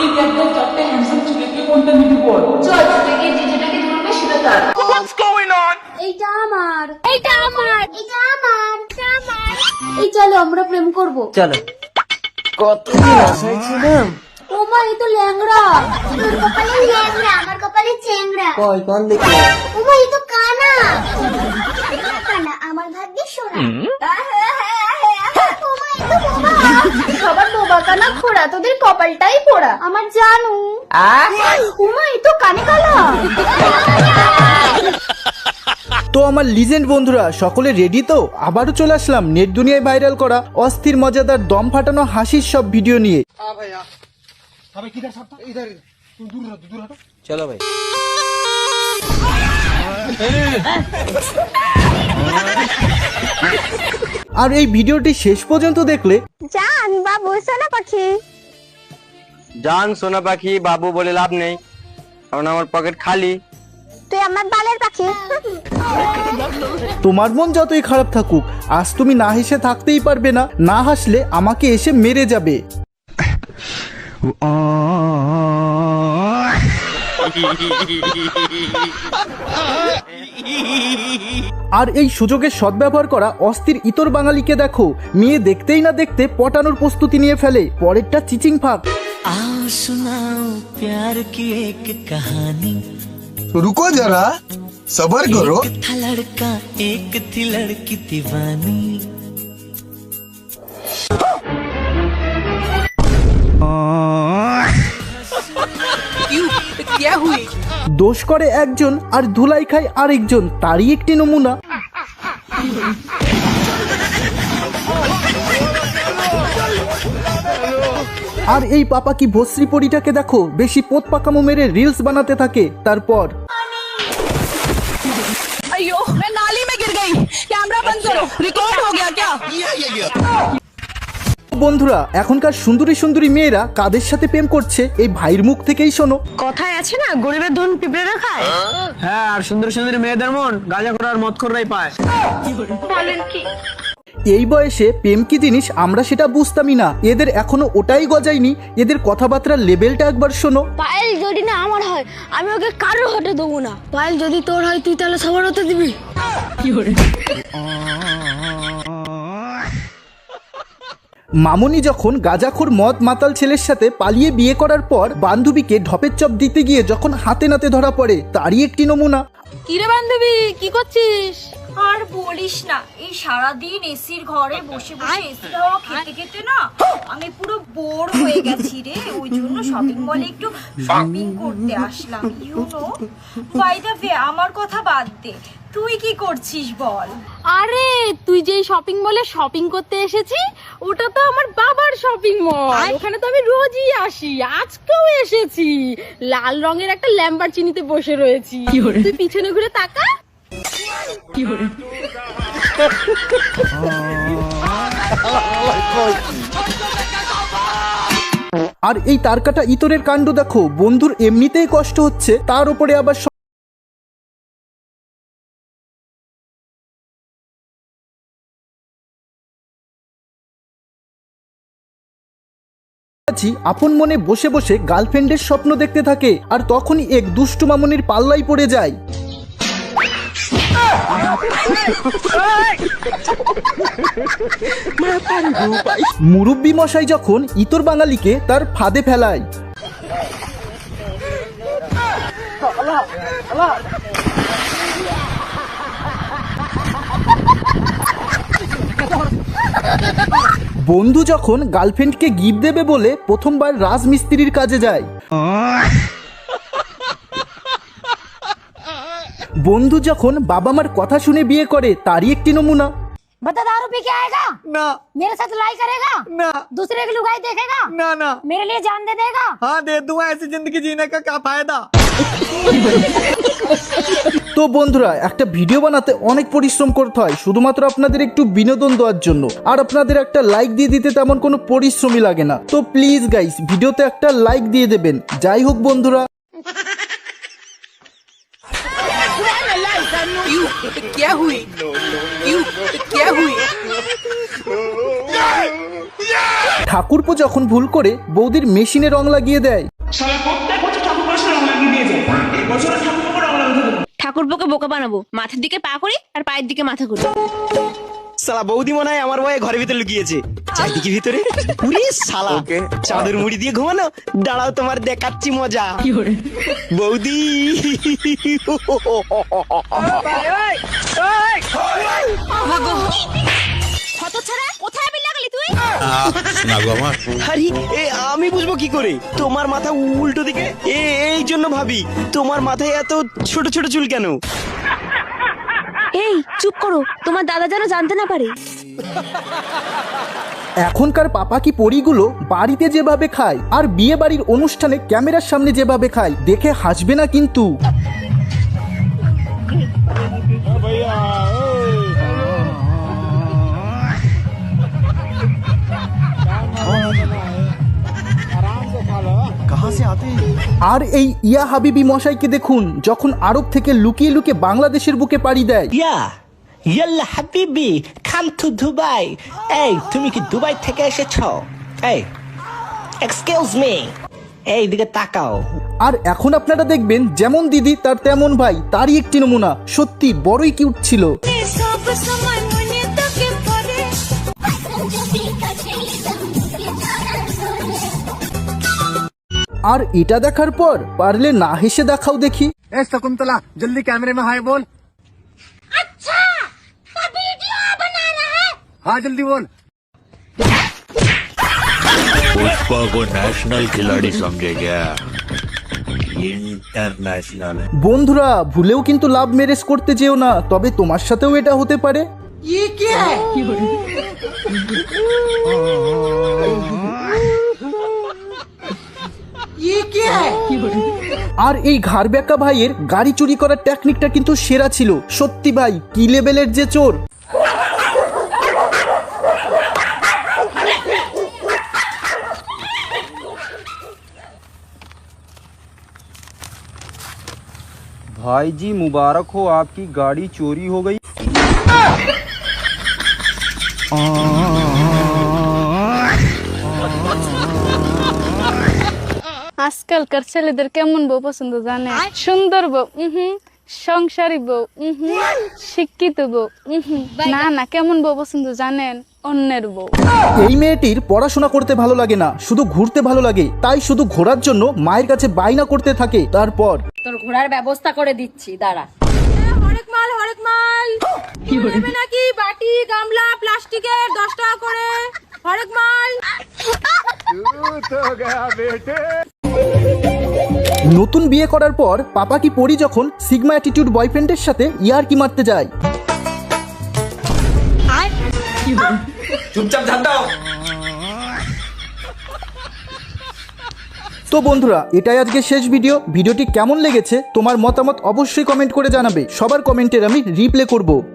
এই দেখ দেখ চারটে হ্যান্ডসাম ছেলেকে কোনটা নিবি বল। চল থেকে যে যেটাকে ধরবে সেটা তার। What's going on? এইটা আমার, এইটা আমার, এটা আমার, এটা আমার। এই চলো আমরা প্রেম করব। চলো। কতদিন আশায় ছিলাম। ও মা, এই তো ল্যাংড়া। তোর কপালে ল্যাংড়া, আমার কপালে চেংড়া। কই কোন দিকে? ও মা, এই তো কানা। কানা আমার ভাগ্যে সোনা। ও মা, এই তো বোবা। সবার বোবা কানা খোড়া, তোদের কপালটাই পোড়া। আমার জানু। ও মা, এই তো কানে কালা। তো আমার লিজেন্ড বন্ধুরা সকলে রেডি তো? আবারও চলে আসলাম নেট দুনিয়ায় ভাইরাল করা অস্থির মজাদার দম ফাটানো হাসির সব ভিডিও নিয়ে। চলো ভাই। আর এই ভিডিওটি শেষ পর্যন্ত দেখলে জান বাবু সোনা পাখি। জান সোনা পাখি বাবু বলে লাভ নেই, কারণ আমার পকেট খালি। তুই আমার বালের পাখি। তোমার মন যতই খারাপ থাকুক, আজ তুমি না হেসে থাকতেই পারবে না। না হাসলে আমাকে এসে মেরে যাবে। আর এই সুযোগের সদ্ব্যবহার করা অস্থির ইতর বাঙালিকে দেখো, মেয়ে দেখতেই না দেখতে পটানোর প্রস্তুতি নিয়ে ফেলে। পরেরটা চিচিং ফাঁক। आओ सुनाओ प्यार की एक कहानी। रुको जरा सबर करो। एक था लड़का एक थी लड़की दीवानी। দোষ করে একজন আর ধুলাই খায় আরেকজন, তারই একটি নমুনা। আর এই পাপা কি ভস্রী পরিটাকে দেখো, বেশি পোত পাকামো মেরে রিলস বানাতে থাকে। তারপর अयो मैं नाली में गिर गई, कैमरा बंद करो, रिकॉर्ड हो गया क्या? বন্ধুরা, এখনকার সুন্দরী সুন্দরী মেয়েরা কাদের সাথে প্রেম করছে এই ভাইয়ের মুখ থেকেই শোনো। কথায় আছে না, গরিবের ধন পিঁপড়েরা খায়। হ্যাঁ, আর সুন্দর সুন্দরী মেয়েদের মন গাঁজাখোর আর মদখোররাই পায়। বলেন কি? এই বয়সে প্রেম কি জিনিস আমরা সেটা বুঝতামই না। এদের এখনো ওটাই গজায়নি। এদের কথাবার্তার লেভেলটা একবার শোনো। পায়েল যদি না আমার হয়, আমি ওকে কারোর হতে দেবো না। পায়েল যদি তোর হয়, তুই তাহলে সবার হতে দিবি। মামনি যখন গাঁজাখোর মদ মাতাল ছেলের সাথে পালিয়ে বিয়ে করার পর বান্ধবীকে ঢপের চপ দিতে গিয়ে যখন হাতে নাতে ধরা পড়ে, তারই একটি নমুনা। কিরে বান্ধবী, কি করছিস? আর বলিস না, এই সারাদিন এসির ঘরে বসে বসে এসি হাওয়া খেতে খেতে না আমি পুরো বোর হয়ে গেছি রে। ওই জন্য শপিং মলে একটু শপিং করতে আসলাম। You know, by the way, আমার কথা বাদ দে, তুই কি করছিস বল? আরে তুই যেই শপিং মলে শপিং করতে এসেছি, ওটা তো আমার বাবার শপিং মল। ওখানে তো আমি রোজই আসি, আজকেও এসেছি। লাল রঙের একটা ল্যাম্বরগিনিতে বসে রয়েছি। তুই পিছনে ঘুরে তাকা। আর এই তারকাটা ইতরের কাণ্ড দেখো, বন্ধুর এমনিতেই কষ্ট হচ্ছে, তার উপরে আবার আপন মনে বসে বসে গার্লফ্রেন্ডের স্বপ্ন দেখতে থাকে। আর তখনই এক দুষ্টু মামনির পাল্লাই পড়ে যায়। মুরব্বি মশাই যখন ইতর বাঙালিকে তার ফাঁদে ফেলায়। বন্ধু যখন গার্লফ্রেন্ডকে গিফট দেবে বলে প্রথমবার রাজমিস্ত্রির কাজে যায়। বন্ধু যখন বাবা মার কথা শুনে বিয়ে করে, তারই একটি নমুনা। बता दारू पी के आएगा না मेरे साथ लाई करेगा না दूसरे की लुगाई देखेगा না না, मेरे लिए जान दे देगा। हाँ दे दूंगा, ऐसी जिंदगी जीने का क्या फायदा। তো বন্ধুরা, একটা ভিডিও বানাতে অনেক পরিশ্রম করতে হয় শুধুমাত্র আপনাদের একটু বিনোদন দেওয়ার জন্য। আর আপনাদের একটা লাইক দিয়ে দিতে তেমন কোনো পরিশ্রমই লাগে না। তো প্লিজ গাইস, ভিডিওতে একটা লাইক দিয়ে দেবেন। যাই হোক বন্ধুরা, क्या हुई? क्या हुई? ঠাকুরপো যখন ভুল করে বৌদির মেশিনে রং লাগিয়ে দেয়। ঠাকুরপোকে বোকা বানাবো, মাথার দিকে পা করি আর পায়ের দিকে মাথা করি। শালা বৌদি মনে হয় আমার ভয়ে ঘরের ভিতরে লুকিয়েছে। যাই দেখি ভিতরে। উরে শালা, চাদর মুড়ি দিয়ে ঘুমানো। দাঁড়াও তোমার দেখাচ্ছি মজা। বৌদি হতচ্ছাড়া, কোথায় বিল লাগালি তুই? আরে এ আমি বুঝবো কি করে? তোমার মাথা উল্টো দিকে। এই জন্য ভাবি তোমার মাথায় এত ছোট ছোট চুল কেন? এই চুপ করো, তোমার দাদা যেন জানতে না পারে। এখনকার পাপা কি পরিগুলো বাড়িতে যেভাবে খায় আর বিয়ে বাড়ির অনুষ্ঠানে ক্যামেরার সামনে যেভাবে খায়, দেখে হাসবে না কিন্তু। আর এই ইয়া হাবিবি মশাইকে দেখুন, যখন আরব থেকে লুকিয়ে লুকিয়ে বাংলাদেশের বুকে পাড়ি দেয়। ইয়াল্লা হাবিবি, কাম টু দুবাই। এই তুমি কি দুবাই থেকে এসেছো? এই এক্সকিউজ মি, এই দিকে তাকাও। আর এখন আপনারা দেখবেন যেমন দিদি তার তেমন ভাই, তারই একটি নমুনা। সত্যি বড়ই কিউট ছিল। আর এটা দেখার পর পারলে না হেসে দেখাও দেখি। शकुंतला जल्दी कैमरे में हाय बोल। अच्छा, तो वीडियो बना रहा है? हाँ जल्दी बोल। पुष्पा को नेशनल खिलाड़ी समझे क्या? इंटरनेशनल। বন্ধুরা ভুলেও কিন্তু লাভ ম্যারেজ করতে যেও না, তবে তোমার সাথেও এটা হতে পারে। আর এই ঘাড় ব্যাকা ভাইয়ের গাড়ি চুরি করার টেকনিকটা কিন্তু সেরা ছিল। সত্যি ভাই, কি লেভেলের যে চোর। भाई जी मुबारक हो, आपकी गाड़ी चोरी हो गई। আজকালকার ছেলেদের কেমন বউ পছন্দ জানে? সুন্দর বউ, সংসারী বউ, শিক্ষিত বউ, না না, কেমন বউ পছন্দ জানেন? অন্যের বউ। এই মেয়েটির পড়াশোনা করতে ভালো লাগে না, শুধু ঘুরতে ভালো লাগে। তাই শুধু ঘোরার জন্য মায়ের কাছে বায়না করতে থাকে। তারপর তোর ঘোড়ার ব্যবস্থা করে দিচ্ছি, দাঁড়া। হরেক মাল, হরেক মাল। নেবে নাকি বাটি, গামলা, প্লাস্টিকের 10 টাকা করে হরেক মাল। নতুন বিয়ে করার পর পাপা কি পরি যখন সিগমা অ্যাটিটিউড বয়ফ্রেন্ডের সাথে ইয়ারকি মারতে যায়। চুপচাপ ধান দাও। তো বন্ধুরা, এটাই আজকে শেষ ভিডিও। ভিডিওটি কেমন লেগেছে তোমার মতামত অবশ্যই কমেন্ট করে জানাবে। সবার কমেন্টের আমি রিপ্লাই করব।